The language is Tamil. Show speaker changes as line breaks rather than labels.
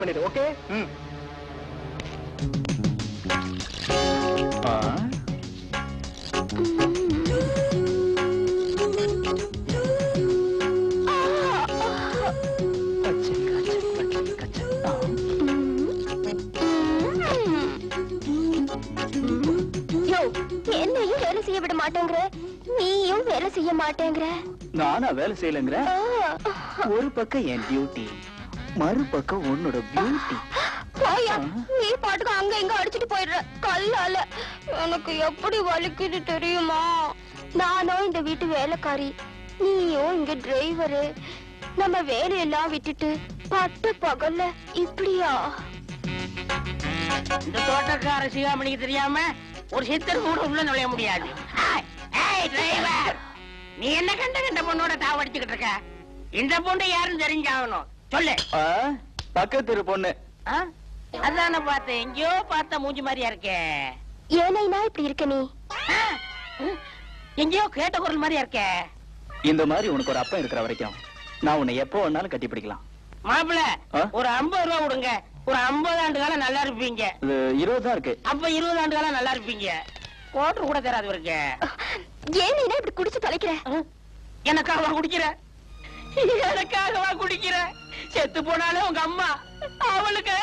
பண்ணிடு. ஓகே?
என்னையும் வேலை செய்ய விட மாட்டேங்கிற, நீயும் வேலை செய்ய மாட்டேங்கிற.
நானா வேலை செய்யலங்கிற? ஒரு பக்கம் என் டியூட்டி, மறுபக்கம் உன்னோட பியூட்டி.
நீ பாட்டுக்கு அங்க இங்க அடிச்சுட்டு போயிடுற கல்லால. எனக்கு எப்படி வலிக்குது தெரியுமா? நானும் இந்த வீட்டு வேலைக்காரி, நீயும் இங்க டிரைவரு. நம்ம வேலையெல்லாம் விட்டுட்டு பட்டு பகல்ல இப்படியா?
இந்த தோட்டக்கார சிகாமணிக்கு தெரியாம ஒரு சித்தர் கூட உள்ள நுழைய முடியாது. நீ என்ன கண்ட கண்ட பொண்ணோட தாவடிச்சுக்கிட்டு இருக்க? இந்த பொண்ணு யாருன்னு தெரிஞ்சாகணும். சொல்லு.
பக்கத்து பொண்ணு.
அதான பார்த்தேன், எங்கயோ பார்த்த மூஞ்சி மாதிரியா இருக்கே.
ஏனைனா இப்படி இருக்க நீ?
எங்கயோ கேட்ட குரல் மாதிரியா இருக்கே.
இந்த மாதிரி உனக்கு ஒரு அப்பா இருக்கிற வரைக்கும் நான் உன்னை எப்போ வேணாலும் கட்டி பிடிக்கலாம்.
மாப்பிள்ள, ஒரு 50 ரூபா கொடுங்க. ஒரு 50 ஆண்டு காலம் நல்லா இருப்பீங்க.
20 தான் இருக்கு.
அப்ப 20 ஆண்டு காலம் நல்லா இருப்பீங்க. கோட்டர் கூட தராது இருக்கு.
ஏனைனா இப்படி குடிச்சு தொலைக்கிற?
எனக்காகவா குடிக்கிற? எனக்காகவா குடிக்கிற? செத்து போனாலும் உங்க அம்மா அவளுக்கு